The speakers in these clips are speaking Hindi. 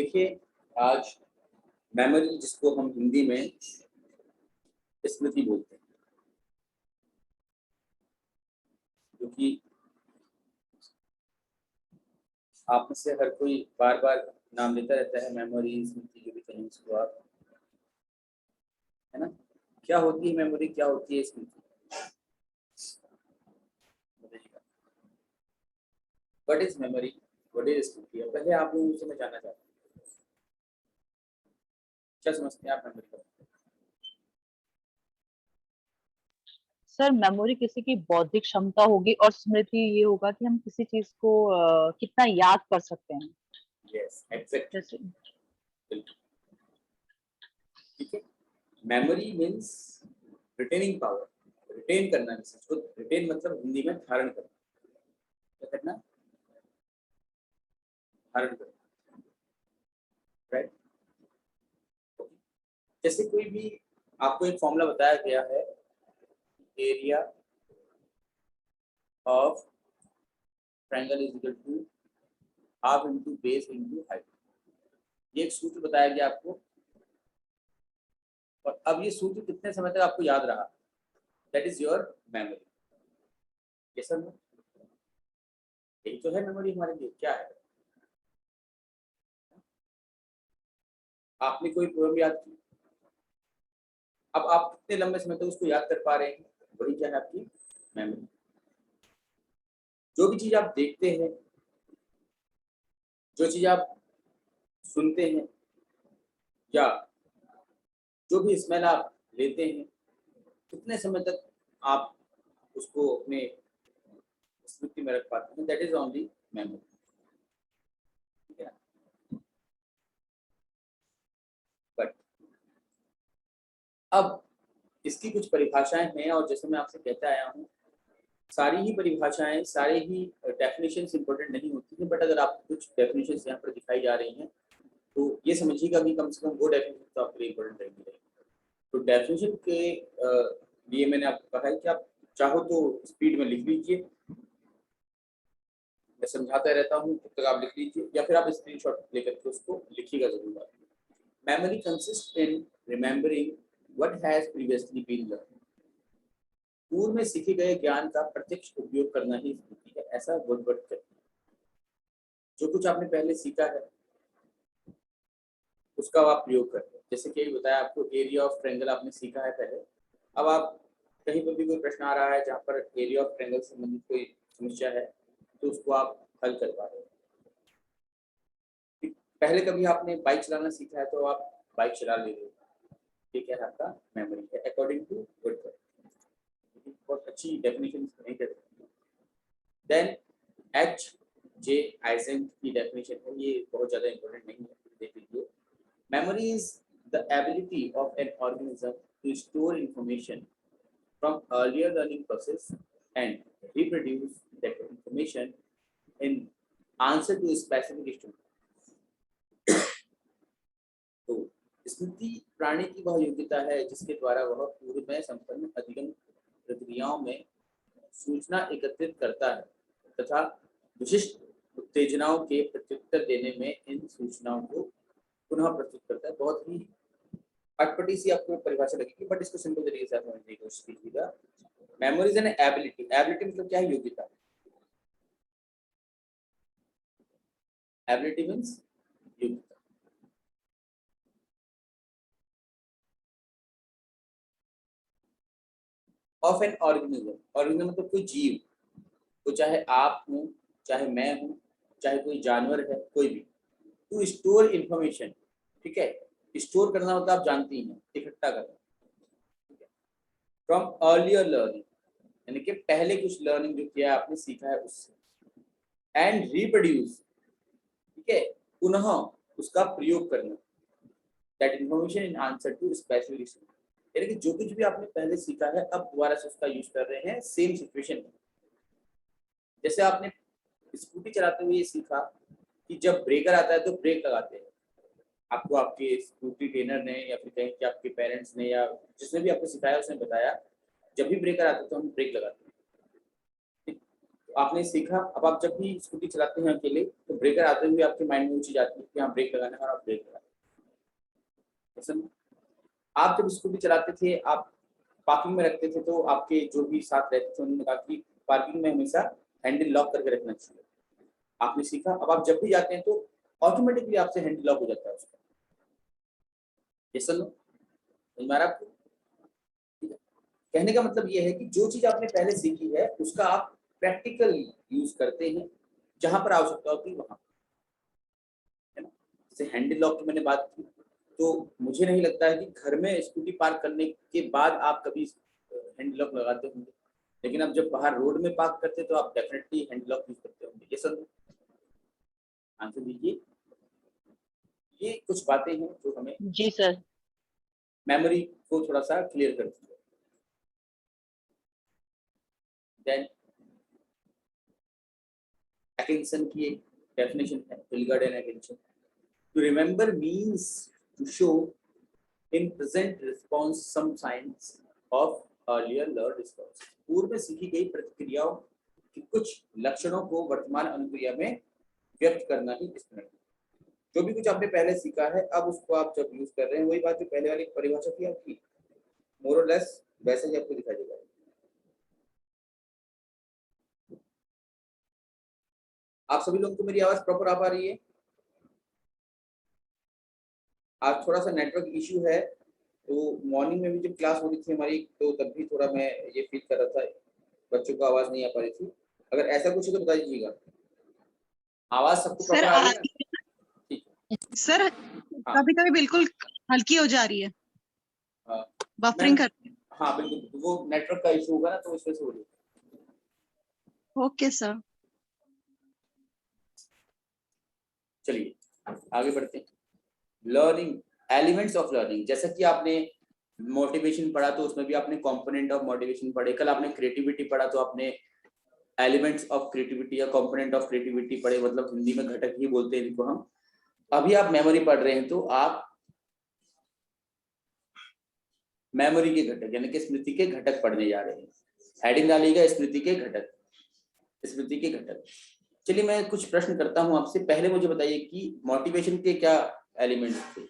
देखिए, आज मेमोरी जिसको हम हिंदी में स्मृति बोलते हैं, क्योंकि आप में से हर कोई बार बार नाम लेता रहता है, मेमोरी, स्मृति, जो भी कहें इसको आप, है ना। क्या होती है मेमोरी, क्या होती है स्मृति, बताइएगा। What is memory, what is स्मृति? पहले आप लोगों से मैं जानना चाहता हूँ, क्या समझते हैं आप मेमोरी का? सर मेमोरी किसी की बौद्धिक क्षमता होगी और स्मृति ये होगा कि हम किसी चीज को कितना याद कर सकते हैं। यस, एग्जैक्टली, जैसे बिल्कुल, ठीक है। Memory means retaining power, retain करना, तो रिटेन मतलब हिंदी में धारण करना, क्या करना, धारण करना, राइट। जैसे कोई भी आपको एक फॉर्मूला बताया गया है, area of triangle is equal to half into base into height, ये एक सूत्र बताया गया आपको, और अब ये सूत्र कितने समय तक आपको याद रहा, दैट इज योर मेमोरी। ये सर यही तो है मेमोरी हमारे लिए, क्या है? आपने कोई पोएम याद की, अब आप कितने लंबे समय तक उसको याद कर पा रहे हैं, वही क्या है आपकी मेमोरी। जो भी चीज आप देखते हैं, जो चीज आप सुनते हैं, या जो भी स्मेल आप लेते हैं, कितने समय तक आप उसको अपने स्मृति में रख पाते हैं, दैट इज ओनली मेमोरी, ठीक है। बट अब इसकी कुछ परिभाषाएं हैं, और जैसे मैं आपसे कहता आया हूँ, सारी ही परिभाषाएं, सारे ही डेफिनेशंस इंपॉर्टेंट नहीं होती हैं, बट अगर आपको कुछ डेफिनेशंस यहाँ पर दिखाई जा रही हैं, तो ये समझिएगा कि कम से कम वो डेफिनेशन तो आपके लिए इंपॉर्टेंट रहेगी। तो डेफिनेशन के लिए मैंने आपको कहा है कि आप चाहो तो स्पीड में लिख लीजिए, मैं समझाता रहता हूँ, तब तक आप लिख लीजिए, या फिर आप स्क्रीनशॉट लेकर के उसको लिखिएगा जरूर। Memory consist in remembering what has previously been learn, पूर्व में सीखे गए ज्ञान का प्रत्यक्ष उपयोग करना ही स्मृति है, ऐसा वुडवर्ड कहते हैं। जो कुछ आपने पहले सीखा है उसका आप प्रयोग करते हैं, जैसे कि बताया आपको, एरिया ऑफ ट्रायंगल आपने सीखा है पहले, अब आप कहीं पर भी कोई प्रश्न आ रहा है जहाँ पर एरिया ऑफ ट्रायंगल से संबंधित कोई समस्या है, तो उसको आप हल कर पा रहे हैं। पहले कभी आपने बाइक चलाना सीखा है तो आप बाइक चला ले रहे हो, ठीक है, आपका मेमोरी है अकॉर्डिंग टू वुडवर्ड। बहुत अच्छी डेफिनेशन नहीं कर सकते। देन एच जे आइजेंक की डेफिनेशन है, ये बहुत ज़्यादा इंपॉर्टेंट नहीं है, देख लीजिए। Memory is the ability of an organism to store information from earlier learning process and reproduce that information in answer to specific stimulus. तो स्मृति प्राणी की वह योग्यता है जिसके द्वारा वह पूर्व में संपन्न अधिगम प्रक्रियाओं में सूचना एकत्रित करता है तथा विशिष्ट उत्तेजनाओं के प्रत्युत्तर देने में इन सूचनाओं को पुनः प्रस्तुत करता है। बहुत ही अटपटी सी आपको परिभाषा लगेगी, बट इसको सिंपल तरीके से आप समझने की कोशिश कीजिएगा। Memory is an ability, ability मतलब क्या है, योग्यता। एबिलिटी मीन्स योग्यता। ऑफ एन ऑर्गेनिज्म, ऑर्गेनिज्म मतलब कोई जीव, तो चाहे आप हो, चाहे मैं हूँ, चाहे कोई जानवर है, कोई भी, टू स्टोर इंफॉर्मेशन, ठीक है। स्टोर करना होता है, आप जानती हैं, इकट्ठा करना, ठीक है। फ्रॉम अर्लियर लर्निंग, यानी कि पहले कुछ लर्निंग जो किया आपने सीखा है उससे, एंड रिप्रोड्यूस, ठीक है, पुनः उसका प्रयोग करना, that information in answer to specific, यानी कि जो कुछ भी आपने पहले सीखा है अब दोबारा से उसका यूज कर रहे हैं सेम सिचुएशन में। जैसे आपने स्कूटी चलाते हुए ये सीखा कि जब ब्रेकर आता है तो ब्रेक लगाते हैं, आपको आपके स्कूटी ट्रेनर ने या फिर कहीं के आपके पेरेंट्स ने या जिसने भी आपको सिखाया उसने बताया, जब भी ब्रेकर आता है तो हम ब्रेक लगाते हैं। तो आपने सीखा, अब आप जब भी स्कूटी चलाते हैं अकेले तो ब्रेकर आते हुए आपके माइंड में वो चीज आती है कि हाँ ब्रेक लगाना है और आप ब्रेक लगाना है। आप जब स्कूटी चलाते थे, आप पार्किंग में रखते थे, तो आपके जो भी साथ रहते थे उन्होंने कहा कि पार्किंग में हमेशा हैंडल लॉक करके रखना चाहिए। आपने सीखा, अब आप जब भी जाते हैं तो ऑटोमेटिकली आपसे हैंडल लॉक हो जाता है उसका। ये समझ में आ रहा है आपको? कहने का मतलब ये है कि जो चीज आपने पहले सीखी है उसका आप प्रैक्टिकल यूज करते हैं जहां पर आवश्यकता होती है वहां, है ना। जैसे हैंडल लॉक की मैंने बात की, तो मुझे नहीं लगता है कि घर में स्कूटी पार्क करने के बाद आप कभी हैंडल लॉक लगाते होंगे, लेकिन आप जब बाहर रोड में पार्क करते तो आप डेफिनेटली हैंडल लॉक यूज करते होंगे। ये सब आंसर दीजिए। ये कुछ बातें हैं जो हमें जी सर। मेमोरी को थोड़ा सा क्लियर करती है। देन अटेंशन की एक डेफिनेशन है, Hilgard and attention. To remember means to show in present response some signs of earlier learned response। पूर्व में सीखी गई प्रतिक्रियाओं के कुछ लक्षणों को वर्तमान अनुक्रिया में व्यक्त करना ही स्मरण। जो भी कुछ आपने पहले सीखा है अब उसको आप जब यूज कर रहे हैं, वही बात जो पहले वाली परिभाषा थी आपकी, मोर और लेस वैसे ही आपको दिखाई देगा। आप सभी लोगों को मेरी आवाज प्रॉपर आ पा रही है? आज थोड़ा सा नेटवर्क इश्यू है, तो मॉर्निंग में भी जब क्लास हो रही थी हमारी तो तब भी थोड़ा मैं ये फील कर रहा था बच्चों को आवाज नहीं आ पा रही थी। अगर ऐसा कुछ है तो बता दीजिएगा। आवाज सबको प्रॉपर आ रही है ना? ठीक है सर, कभी कभी बिल्कुल हल्की हो जा रही है, बफरिंग कर। हाँ बिल्कुल, वो नेटवर्क का इशू होगा ना, तो इस वजह से हो रही है। Okay sir. चलिए आगे बढ़ते हैं। Learning, elements of learning. जैसा कि आपने मोटिवेशन पढ़ा तो उसमें भी आपने कंपोनेंट ऑफ मोटिवेशन पढ़े। कल आपने क्रिएटिविटी पढ़ा तो आपने एलिमेंट्स ऑफ क्रिएटिविटी या कंपोनेंट ऑफ क्रिएटिविटी पढ़े, मतलब हिंदी में घटक ही बोलते हैं इनको हम। अभी आप मेमोरी पढ़ रहे हैं तो आप मेमोरी के घटक यानी कि स्मृति के घटक पढ़ने जा रहे हैं। हेडिंग डालिएगा स्मृति के घटक, स्मृति के घटक। चलिए मैं कुछ प्रश्न करता हूं आपसे। पहले मुझे बताइए कि मोटिवेशन के क्या एलिमेंट्स थे,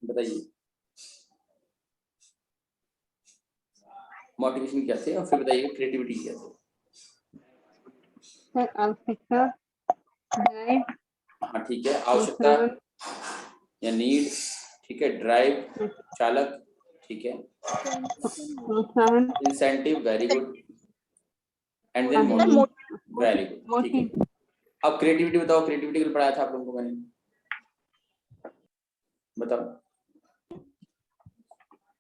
बताइए मोटिवेशन क्या थे, और फिर बताइए क्रिएटिविटी क्या थे। आवश्यकता, ड्राइव। हाँ ठीक है, आवश्यकता या नीड, ठीक है। ड्राइव चालक, ठीक है। Incentive, very good. And then motive, very good, ठीक है। अब क्रिएटिविटी बताओ, क्रिएटिविटी के लिए पढ़ाया था आप लोगों को मैंने, बताओ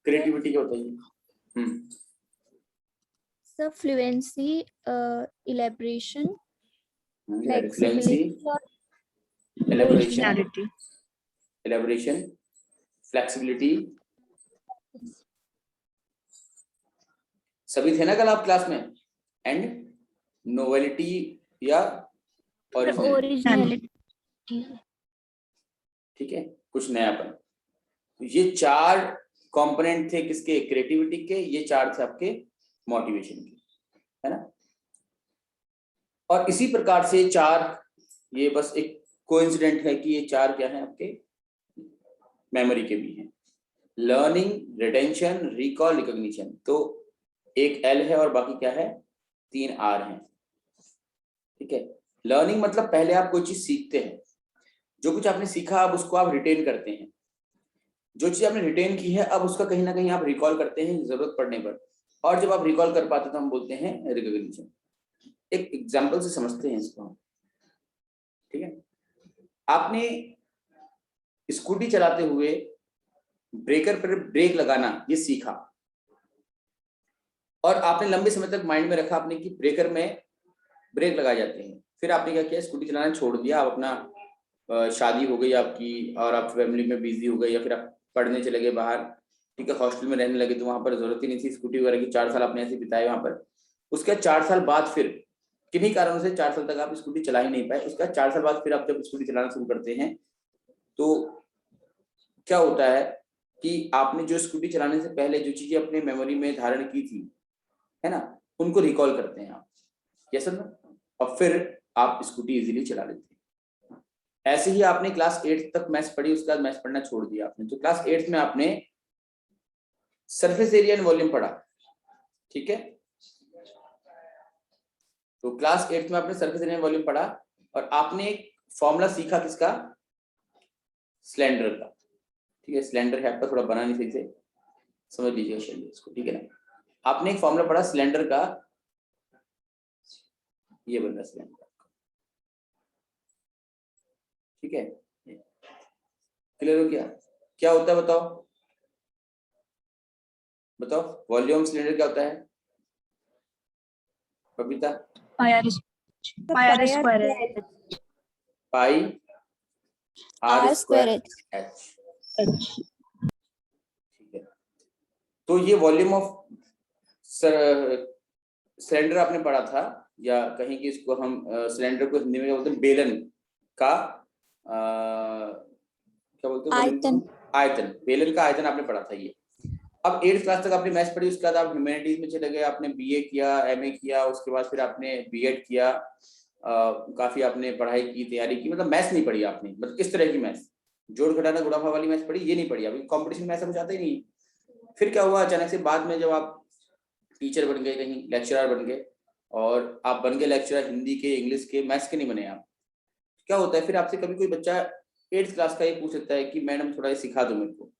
क्रिएटिविटी क्या बताइए। Sir fluency, elaboration, fluency, elaboration, flexibility. सभी थे ना कल आप क्लास में? एंड नोवेलिटी या ओरिजिनलिटी, ठीक है, कुछ नयापन। ये चार कंपोनेंट थे किसके? क्रिएटिविटी के। ये चार थे आपके मोटिवेशन के, है ना। और इसी प्रकार से चार, ये बस एक कोइंसिडेंट है कि ये चार क्या है आपके मेमोरी के भी हैं। Learning, retention, recall, recognition. तो एक एल है और बाकी क्या है? 3 आर हैं, ठीक है। लर्निंग मतलब पहले आप कोई चीज सीखते हैं, जो कुछ आपने सीखा अब उसको आप रिटेन करते हैं। जो चीज आपने रिटेन की है अब उसका कहीं ना कहीं आप रिकॉल करते हैं जरूरत पड़ने पर, और जब आप रिकॉल कर पाते तो हम बोलते हैं रिकॉग्निशन। एक एग्जांपल से समझते हैं इसको, ठीक है। आपने स्कूटी चलाते हुए ब्रेकर पर ब्रेक लगाना ये सीखा, और आपने लंबे समय तक माइंड में रखा आपने कि ब्रेकर में ब्रेक लगाए जाते हैं। फिर आपने क्या किया? स्कूटी चलाना छोड़ दिया। आप अपना शादी हो गई आपकी और आप फैमिली में बिजी हो गए, या फिर आप पढ़ने चले गए बाहर, ठीक है, हॉस्टल में रहने लगे, तो वहां पर जरूरत ही नहीं थी स्कूटी वगैरह की। 4 साल आपने ऐसे बिताए वहां पर। उसके 4 साल बाद फिर किन्हीं कारणों से 4 साल तक आप स्कूटी चला ही नहीं पाए। उसका 4 साल बाद फिर आप जब स्कूटी चलाना शुरू करते हैं तो क्या होता है कि आपने जो स्कूटी चलाने से पहले जो चीजें अपने मेमोरी में धारण की थी, है ना, उनको रिकॉल करते हैं आप, ये सब ना। और फिर आप स्कूटी इजीली चला लेते हैं। ऐसे ही आपने क्लास 8 तक मैथ्स पढ़ी, उसके बाद मैथ्स पढ़ना छोड़ दिया आपने, तो क्लास 8 में आपने सरफेस एरिया एंड वॉल्यूम पढ़ा, ठीक है। तो क्लास 8 में आपने सरफेस एरिया एंड वॉल्यूम पढ़ा और आपने एक फॉर्मूला सीखा किसका, सिलेंडर का, ठीक है। सिलेंडर है आपका, थोड़ा बना नहीं सही से, समझ लीजिए चलिए इसको, ठीक है ना। आपने एक फॉर्मूला पढ़ा सिलेंडर का, ये बन रहा सिलेंडर, ठीक है। क्लियर हो गया, क्या होता है बताओ, बताओ वॉल्यूम सिलेंडर क्या होता है Babita? Pi r square pi r R square square H. H, ठीक है। तो ये वॉल्यूम ऑफ सिलेंडर आपने पढ़ा था, या कहीं कि इसको हम सिलेंडर को हिंदी में क्या बोलते हैं, बेलन का क्या बोलते हैं, आयतन। आयतन, बेलन का आयतन आपने पढ़ा था ये। अब 8th क्लास तक आपने मैथ्स पढ़ी, उसके बाद आप ह्यूमैनिटीज में चले गए, आपने बीए किया, एमए किया, उसके बाद फिर आपने बीएड किया, काफी आपने पढ़ाई की, तैयारी की, मतलब मैथ्स नहीं पढ़ी आपने, मतलब किस तरह की मैथ्स, जोड़ घटाना गुणा भाग वाली मैथ्स पढ़ी, ये नहीं पढ़ी अभी, कंपटीशन में ऐसा कुछ आता ही नहीं। फिर क्या हुआ अचानक से बाद में, जब आप टीचर बन गए, कहीं लेक्चरर बन गए, और आप बन गए लेक्चरर हिंदी के, इंग्लिश के, मैथ्स के नहीं बने आप, क्या होता है फिर आपसे कभी कोई बच्चा 8th क्लास का ये पूछ सकता है कि मैडम थोड़ा ये सिखा दो मेरे को,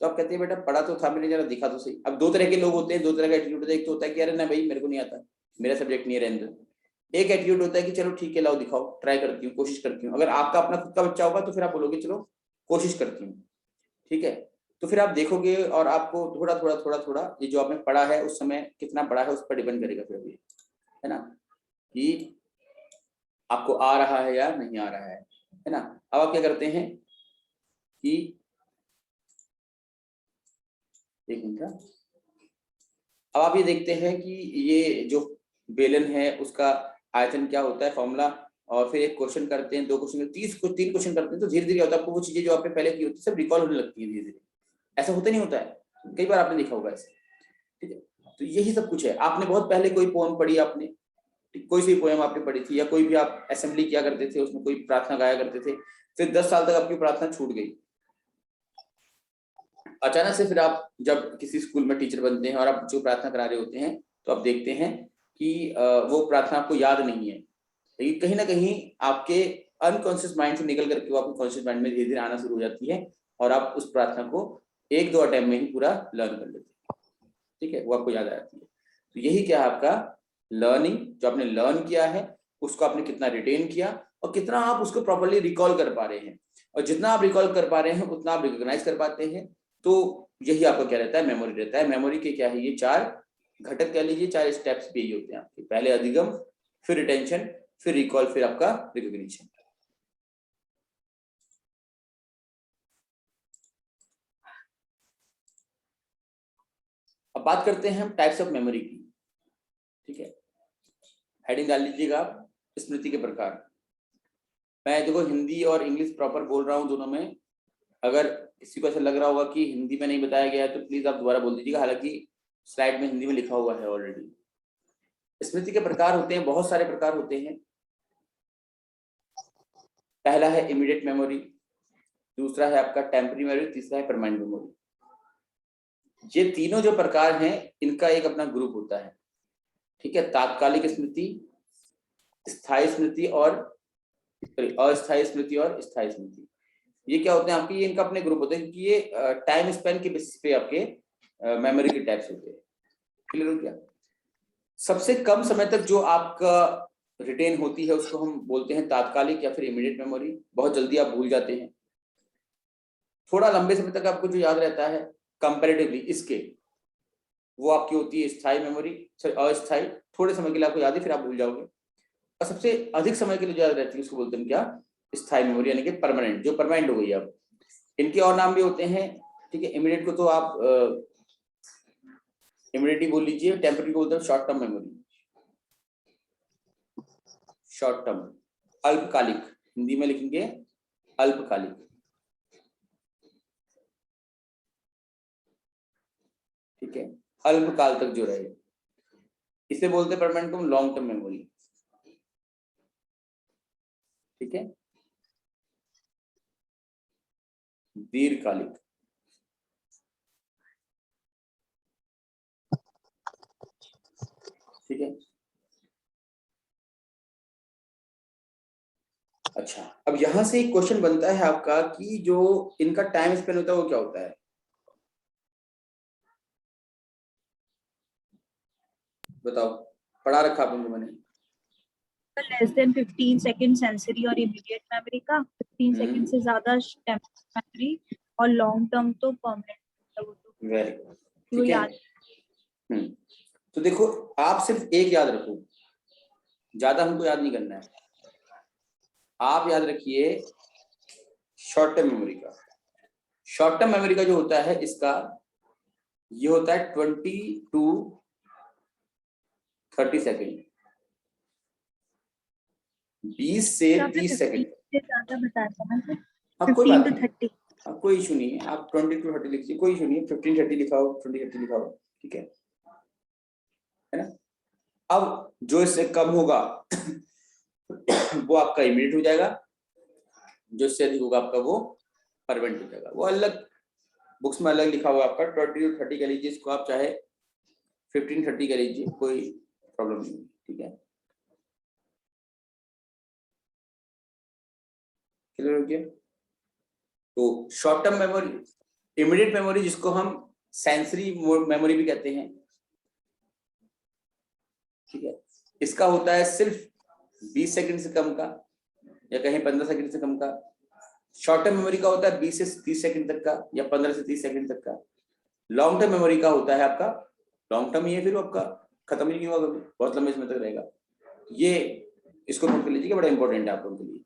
तो आप कहते हैं बेटा पढ़ा तो था मैंने, जरा दिखा तो सही। अब दो तरह के लोग होते हैं, दो तरह का एटीट्यूड होता है, एक तो होता है कि अरे ना भाई मेरे को नहीं आता, मेरा सब्जेक्ट नहीं है, रहने दो। एक एटीट्यूड होता है कि चलो ठीक है लाओ दिखाओ, ट्राई करती हूँ, कोशिश करती हूँ। अगर आपका अपना खुद का बच्चा होगा तो फिर आप बोलोगे चलो कोशिश करती हूँ, ठीक है। तो फिर आप देखोगे और आपको थोड़ा थोड़ा थोड़ा थोड़ा ये जो आपने पढ़ा है उस समय कितना पढ़ा है उस पर डिपेंड करेगा फिर अभी, है ना, कि आपको आ रहा है या नहीं आ रहा है ना। अब आप क्या करते हैं कि एक मिनट, अब आप ये देखते हैं कि ये जो बेलन है उसका आयतन क्या होता है, फॉर्मूला, और फिर एक क्वेश्चन करते हैं, 2 क्वेश्चन, 3 क्वेश्चन करते हैं, तो धीरे धीरे होता है आपको वो चीजें जो आपने पहले की होती है सब रिकॉल होने लगती है धीरे धीरे। ऐसा होता नहीं होता है, कई बार आपने देखा होगा ऐसे, ठीक है। तो यही सब कुछ है। आपने बहुत पहले कोई पोएम पढ़ी, आपने कोई सी पोएम आपने पढ़ी थी, या कोई भी आप असेंबली किया करते थे, उसमें कोई प्रार्थना गाया करते थे, फिर 10 साल तक आपकी प्रार्थना छूट गई, अचानक से फिर आप जब किसी स्कूल में टीचर बनते हैं और आप जो प्रार्थना करा रहे होते हैं, तो आप देखते हैं कि वो प्रार्थना आपको याद नहीं है, लेकिन कहीं ना कहीं आपके अनकॉन्शियस माइंड से निकल करके वो आपके कॉन्शियस माइंड में धीरे धीरे आना शुरू हो जाती है, और आप उस प्रार्थना को 1-2 अटेम्प्ट में ही पूरा लर्न कर लेते हैं, ठीक है, वो आपको याद आ जाती है। तो यही क्या है आपका लर्निंग, जो आपने लर्न किया है उसको आपने कितना रिटेन किया और कितना आप उसको प्रॉपर्ली रिकॉल कर पा रहे हैं, और जितना आप रिकॉल कर पा रहे हैं उतना आप रिकॉग्नाइज कर पाते हैं। तो यही आपका क्या रहता है, मेमोरी रहता है। मेमोरी के क्या है, ये 4 घटक कह लीजिए, 4 स्टेप्स भी यही होते हैं आपके, पहले अधिगम, फिर रिटेंशन, फिर रिकॉल, फिर आपका रिकॉग्निशन। अब बात करते हैं हम टाइप्स ऑफ मेमोरी की, ठीक है। हेडिंग डाल लीजिएगा आप, स्मृति के प्रकार। मैं देखो हिंदी और इंग्लिश प्रॉपर बोल रहा हूँ दोनों में, अगर किसी को ऐसा लग रहा होगा कि हिंदी में नहीं बताया गया है तो प्लीज आप दोबारा बोल दीजिएगा, हालांकि स्लाइड में हिंदी में लिखा हुआ है ऑलरेडी। स्मृति के प्रकार होते हैं, बहुत सारे प्रकार होते हैं। पहला है इमीडिएट मेमोरी, दूसरा है आपका टेम्पररी मेमोरी, तीसरा है परमानेंट मेमोरी। ये तीनों जो प्रकार हैं इनका एक अपना ग्रुप होता है, ठीक है। तात्कालिक स्मृति, स्थायी स्मृति और अस्थायी स्मृति और स्थायी स्मृति, ये क्या होते हैं आपके, ये इनका अपने ग्रुप होते हैं, क्योंकि ये टाइम स्पेन के बेसिस पे आपके मेमोरी के टाइप्स होते हैं। क्लियर हो गया। सबसे कम समय तक जो आपका रिटेन होती है उसको हम बोलते हैं तात्कालिक या फिर इमीडिएट मेमोरी, बहुत जल्दी आप भूल जाते हैं। थोड़ा लंबे समय तक आपको जो याद रहता है कंपैरेटिवली इसके, वो आपकी होती है स्थायी मेमोरी, अस्थायी, थोड़े समय के लिए आपको याद है फिर आप भूल जाओगे। और सबसे अधिक समय के लिए जो याद रहती है उसको बोलते हैं क्या, स्थायी मेमोरी, यानी कि परमानेंट, जो परमानेंट हो गई। अब इनके और नाम भी होते हैं, ठीक है। इमीडिएट को तो आप इमीडिएटली बोल लीजिए, टेम्पररी को बोलते हैं short term memory, short term, अल्पकालिक, हिंदी में लिखेंगे अल्पकालिक, ठीक है, अल्पकाल तक जो रहे, इसे बोलते हैं परमानेंट को लॉन्ग टर्म मेमोरी। ठीक है, दीर्घकालिक। ठीक है, अच्छा अब यहां से एक क्वेश्चन बनता है आपका कि जो इनका टाइम स्पेन होता है वो क्या होता है, बताओ, पढ़ा रखा आप लोगों को मैंने। लेस देन 15 सेकंड सेंसरी और इमीडिएट मेमोरी का, 15 सेकंड से ज्यादा टेम्पररी मेमोरी, और लॉन्ग टर्म तो परमानेंट। वेरी गुड, वो ठीक है। याद। तो देखो आप सिर्फ एक याद रखो, ज्यादा हमको याद नहीं करना है, आप याद रखिए शॉर्ट टर्म मेमोरी का। शॉर्ट टर्म मेमोरी का जो होता है इसका ये होता है 20 to 30 सेकेंड, 20 से 30 सेकेंड। ज्यादा बताता हूं, हाँ कोई 15 बात to नहीं, 30। हाँ कोई इशू नहीं है, आप 20 to 30 लिखिए, कोई इशू नहीं है, 15-30 लिखाओ, 20-30 लिखाओ, ठीक है ना। अब जो इससे कम होगा वो आपका इमीडिएट हो जाएगा, जो इससे अधिक होगा आपका वो परमानेंट हो जाएगा। वो अलग बुक्स में अलग लिखा हुआ आपका 20 to 30 कह लीजिए, इसको आप चाहे 15-30 कह लीजिए, कोई प्रॉब्लम नहीं, ठीक है, क्लियर हो गया। तो short term memory, immediate memory जिसको हम सेंसरी मेमोरी भी कहते हैं, ठीक है, इसका होता है सिर्फ 20 सेकंड से कम का या कहीं 15 सेकंड से कम का। शॉर्ट टर्म मेमोरी का होता है 20 से 30 सेकंड तक का या 15 से 30 सेकंड तक का। लॉन्ग टर्म मेमोरी का होता है आपका, लॉन्ग टर्म ही है, फिर आपका खत्म ही नहीं होगा कभी, बहुत लंबे समय तक रहेगा। ये इसको नोट कर लीजिए, बड़ा इंपॉर्टेंट है आप लोगों के लिए,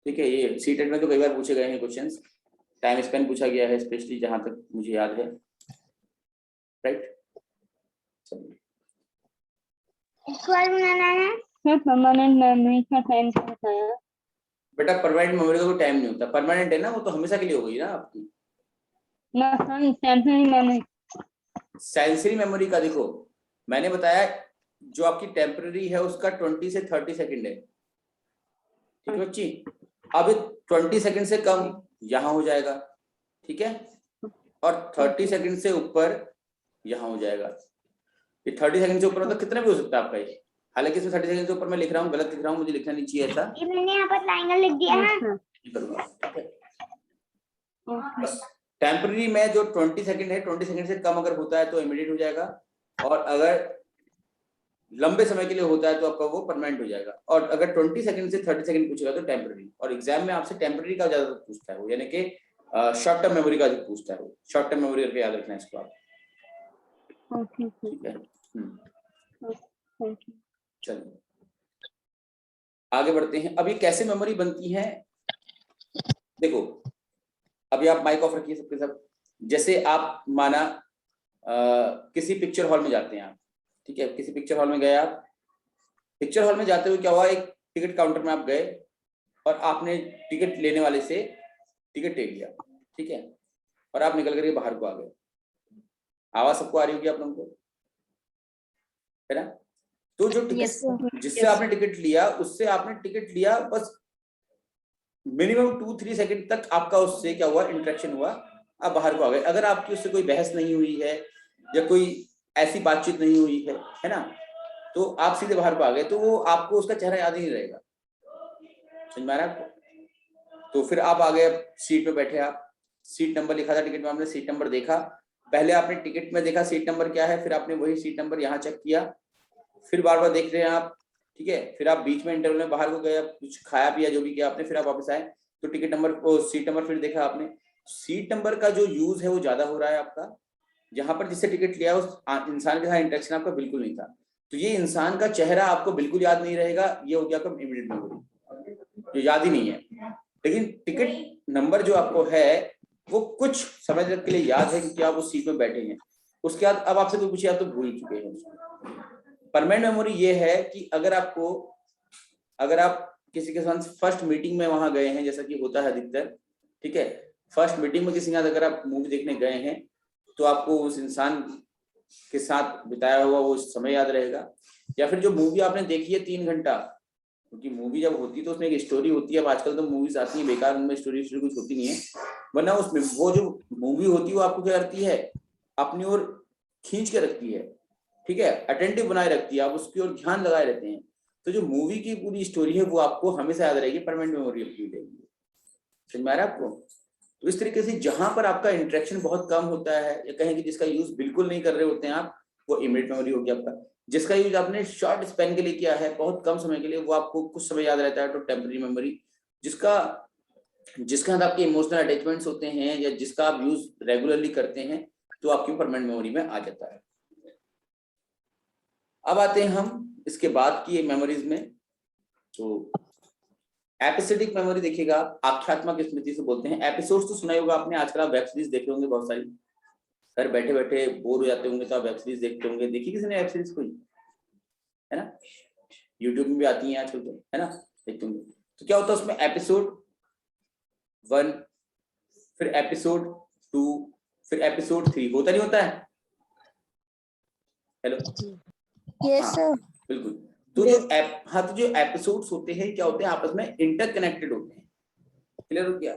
ठीक है। ये सीटेट में तो कई बार पूछे गए हैं क्वेश्चंस, टाइम स्पेन पूछा गया है स्पेशली, जहां तक मुझे याद है, राइट। चलिए परमानेंट मेमोरी का टाइम बताया। बेटा परमानेंट मेमोरी का कोई टाइम नहीं होता, परमानेंट है ना, वो तो हमेशा के लिए हो गई ना आपकी। ना सेंसरी मेमोरी, सेंसरी मेमोरी का देखो मैंने बताया, जो आपकी टेम्पररी है उसका 20 से 30 सेकंड है, ठीक है बच्ची। अब 20 सेकंड से कम यहाँ हो जाएगा, ठीक है, और 30 सेकंड से ऊपर यहाँ हो जाएगा। ये 30 सेकंड से ऊपर मतलब कितना भी हो सकता है आपका ये, हालांकि इसमें 30 सेकंड से ऊपर मैं लिख रहा हूँ, गलत लिख रहा हूँ, मुझे लिखना नहीं चाहिए ऐसा, ये मैंने यहाँ पर ट्रायंगल लिख दिया है। टेम्पररी में जो 20 सेकंड है, 20 सेकंड से कम अगर होता है तो इमीडिएट हो जाएगा, और अगर लंबे समय के लिए होता है तो आपका वो परमानेंट हो जाएगा। और अगर 20 सेकंड से 30 सेकंड पूछेगा तो टेम्पररी, और एग्जाम में आपसे टेम्पररी का ज्यादा पूछता है वो, यानी कि शॉर्ट टर्म मेमोरी का अधिक पूछता है वो। शॉर्ट टर्म मेमोरी करके याद रखना है इसको आप, ठीक है। चलिए आगे बढ़ते हैं। अब ये कैसे मेमोरी बनती है, देखो अभी आप माइक ऑफ रखिए सबके सब। जैसे आप माना किसी पिक्चर हॉल में जाते हैं आप, ठीक है, किसी पिक्चर हॉल में गए आप, पिक्चर हॉल में जाते हुए क्या हुआ, एक टिकट काउंटर में आप गए और आपने टिकट लेने वाले से टिकट ले लिया, ठीक है, और आप निकल करके बाहर को आ गए। आवाज सबको आ रही होगी आप लोगों को, है ना। तो जो टिकट जिससे आपने टिकट लिया, उससे आपने टिकट लिया, बस मिनिमम 2-3 सेकंड तक आपका उससे क्या हुआ, इंटरेक्शन हुआ, आप बाहर को आ गए। अगर आपकी उससे कोई बहस नहीं हुई है या कोई ऐसी बातचीत नहीं हुई है ना, तो आप सीधे बाहर को आ गए, तो वो आपको उसका चेहरा याद ही नहीं रहेगा, समझ में आ रहा है आपको। तो फिर आप आ गए, सीट पे बैठे, आप सीट नंबर लिखा था टिकट में, आपने सीट नंबर देखा, पहले आपने टिकट में देखा सीट नंबर क्या है, फिर आपने वही सीट नंबर यहाँ चेक किया, फिर बार बार देख रहे हैं आप, ठीक है, फिर आप बीच में इंटरवल में बाहर को गए, कुछ खाया पिया जो भी किया आपने, फिर आप वापस आए तो टिकट नंबर सीट नंबर फिर देखा आपने। सीट नंबर का जो यूज है वो ज्यादा हो रहा है आपका, जहां पर जिससे टिकट लिया उस इंसान के साथ इंटरेक्शन आपका बिल्कुल नहीं था, तो ये इंसान का चेहरा आपको बिल्कुल याद नहीं रहेगा, ये हो गया आपका इमीडिएट मेमोरी, जो याद ही नहीं है। लेकिन टिकट नंबर जो आपको है वो कुछ समय तक के लिए याद है क्योंकि आप उस सीट में बैठे हैं, उसके बाद अब आपसे कोई पूछे आप तो भूल चुके हैं उसको। परमानेंट मेमोरी ये है कि अगर आप किसी के साथ फर्स्ट मीटिंग में वहां गए हैं, जैसा कि होता है अधिकतर, ठीक है, फर्स्ट मीटिंग में किसी के साथ अगर आप मूवी देखने गए हैं तो आपको उस इंसान के साथ बिताया हुआ वो समय याद रहेगा, या फिर जो मूवी आपने देखी है 3 घंटा, क्योंकि मूवी जब होती है तो उसमें एक स्टोरी होती है। अब आजकल तो मूवीज आती है बेकार, उनमें स्टोरी कुछ होती नहीं है, वरना उसमें वो जो मूवी होती है वो आपको क्या करती है, अपनी ओर खींच के रखती है, ठीक है, अटेंटिव बनाए रखती है, आप उसकी ओर ध्यान लगाए रहते हैं। तो जो मूवी की पूरी स्टोरी है वो आपको हमेशा याद रहेगी, परमानेंट मेमोरी आपकी रहेगी। समझ में आ रहा है आपको? तो इस तरीके से जहां पर आपका इंटरेक्शन बहुत कम होता है, या कहें कि जिसका यूज बिल्कुल नहीं कर रहे होते हैं आप, वो इमीडिएट मेमोरी होगी आपका। जिसका यूज आपने शॉर्ट स्पेन के लिए किया है, बहुत कम समय के लिए, वो आपको कुछ समय याद रहता है, तो टेम्पररी मेमोरी। जिसका अंदर आपके इमोशनल अटैचमेंट्स होते हैं, या जिसका आप यूज रेगुलरली करते हैं, तो आपकी परमानेंट मेमोरी में आ जाता है। अब आते हैं हम इसके बाद की मेमोरीज में। तो एपिसोडिक मेमोरी देखिएगा, आख्यात्मक स्मृति से बोलते हैं। एपिसोड्स तो सुना ही होगा आपने, आजकल आप वेब सीरीज देख रहे होंगे बहुत सारी, घर बैठे बैठे बोर हो जाते होंगे तो आप वेब सीरीज देखते होंगे। देखिए किसी ने वेब सीरीज कोई, है ना, यूट्यूब में भी आती है आजकल तो, है ना, देखते होंगे। तो क्या होता है उसमें, एपिसोड 1, फिर एपिसोड 2, फिर एपिसोड 3, होता नहीं होता है? Hello, yes sir. बिल्कुल। तो जो एपिसोड्स होते हैं क्या होते हैं, आपस में इंटरकनेक्टेड होते हैं, क्लियर हो गया?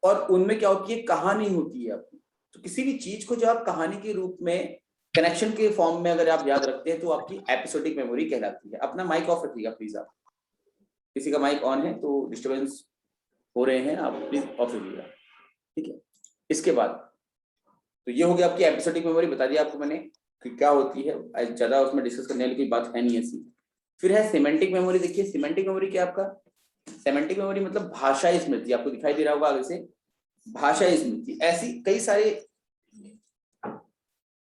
और उनमें क्या होती है, कहानी होती है आपकी। तो किसी भी चीज को जब आप कहानी के रूप में, कनेक्शन के फॉर्म में अगर आप याद रखते हैं, तो आपकी एपिसोडिक मेमोरी कहलाती है। अपना माइक ऑफ रखिएगा प्लीज, आप किसी का माइक ऑन है तो डिस्टर्बेंस हो रहे हैं, आप प्लीज ऑफ रखिएगा, ठीक है। इसके बाद तो ये हो गया आपकी एपिसोडिक मेमोरी, बता दिया आपको मैंने कि क्या होती है, ज्यादा उसमें डिस्कस करने वाली कोई बात है नहीं ऐसी। फिर है सिमेंटिक मेमोरी। देखिए सिमेंटिक मेमोरी क्या आपका, सिमेंटिक मेमोरी मतलब भाषाई स्मृति, आपको दिखाई दे रहा होगा आगे से, भाषाई स्मृति। ऐसी कई सारी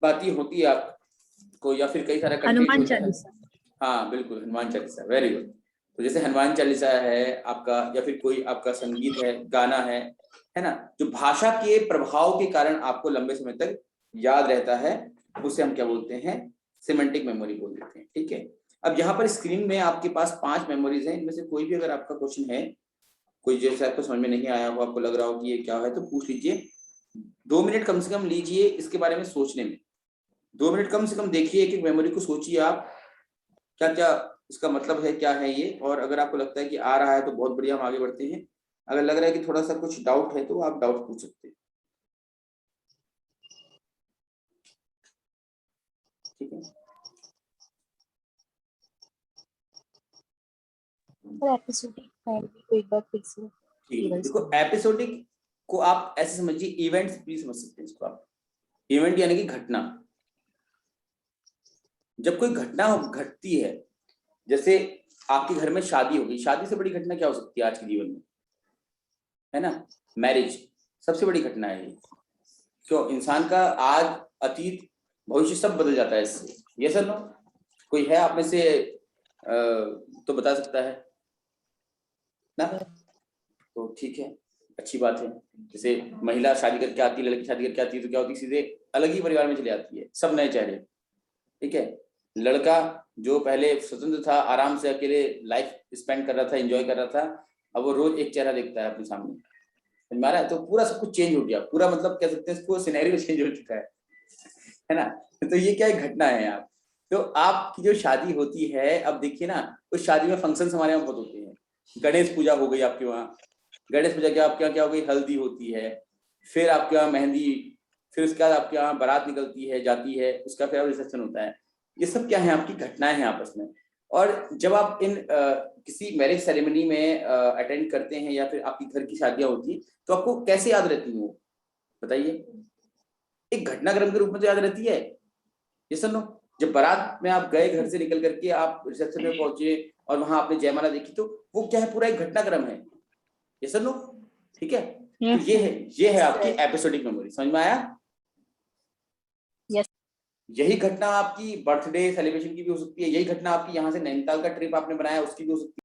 बातें होती है आपको, या फिर कई सारा हनुमान चालीसा। हाँ बिल्कुल, हनुमान चालीसा, वेरी गुड। तो जैसे हनुमान चालीसा है आपका, या फिर कोई आपका संगीत है, गाना है ना, जो भाषा के प्रभाव के कारण आपको लंबे समय तक याद रहता है, उसे हम क्या बोलते हैं, सिमेंटिक मेमोरी बोल देते हैं, ठीक है। अब यहाँ पर स्क्रीन में आपके पास 5 मेमोरीज हैं, इनमें से कोई भी अगर आपका क्वेश्चन है, कोई जैसे आपको समझ में नहीं आया हो, आपको लग रहा हो कि ये क्या है, तो पूछ लीजिए। 2 मिनट कम से कम लीजिए इसके बारे में सोचने में, 2 मिनट कम से कम देखिए, एक एक मेमोरी को सोचिए आप, क्या क्या इसका मतलब है, क्या है ये। और अगर आपको लगता है कि आ रहा है तो बहुत बढ़िया, हम आगे बढ़ते हैं। अगर लग रहा है कि थोड़ा सा कुछ डाउट है, तो आप डाउट पूछ सकते हैं, ठीक है। एपिसोडिक मेमोरी को एक बार फिर से ठीक है, देखो एपिसोडिक को आप ऐसे समझिए, इवेंट्स भी समझ सकते हैं इसको आप। इवेंट यानी कि घटना। जब कोई घटना घटती है, जैसे आपके घर में शादी होगी, शादी से बड़ी घटना क्या हो सकती है आज के जीवन में, है ना, मैरिज सबसे बड़ी घटना है ये। क्यों, इंसान का आज, अतीत, भविष्य सब बदल जाता है इससे, ये सर नो। कोई है आप में से तो बता सकता है ना, तो ठीक है, अच्छी बात है। जैसे महिला शादी करके आती है, लड़की शादी करके आती है, तो क्या होती है, सीधे अलग ही परिवार में चली आती है, सब नए चेहरे, ठीक है। लड़का जो पहले स्वतंत्र था, आराम से अकेले लाइफ स्पेंड कर रहा था, एंजॉय कर रहा था, अब वो रोज एक चेहरा देखता है अपने सामने, समझ में आ रहा है? तो पूरा सब कुछ चेंज हो गया, पूरा मतलब कह सकते हैं इसको, सिनेरियो चेंज हो चुका है ना। तो ये क्या एक घटना है यहाँ। तो आपकी जो शादी होती है, अब देखिए ना, उस शादी में फंक्शन हमारे यहाँ बहुत होते हैं। गणेश पूजा हो गई आपके वहाँ, गणेश पूजा क्या आपके यहाँ क्या हो गई, हल्दी होती है, फिर आपके यहाँ मेहंदी, फिर उसके बाद आपके यहाँ बारात निकलती है, जाती है, उसका फिर रिसेप्शन होता है। ये सब क्या है, आपकी घटनाएं हैं आपस में। और जब आप इन किसी मैरिज सेरेमनी में अटेंड करते हैं, या फिर आपकी घर की शादियां होती, तो आपको कैसे याद रहती हैं वो, बताइए? एक घटनाक्रम के रूप में तो याद रहती है, ये सुनो। जब बारात में आप गए, घर से निकल करके आप रिसेप्शन में पहुंचे, और वहां आपने जयमाला देखी, तो वो क्या है, पूरा एक घटनाक्रम है, ये सुनो, ठीक है। तो ये है आपकी एपिसोडिक मेमोरी, समझ में आया? यस। यही घटना आपकी बर्थडे सेलिब्रेशन की भी हो सकती है, यही घटना आपकी यहाँ से नैनीताल का ट्रिप आपने बनाया उसकी भी हो सकती है।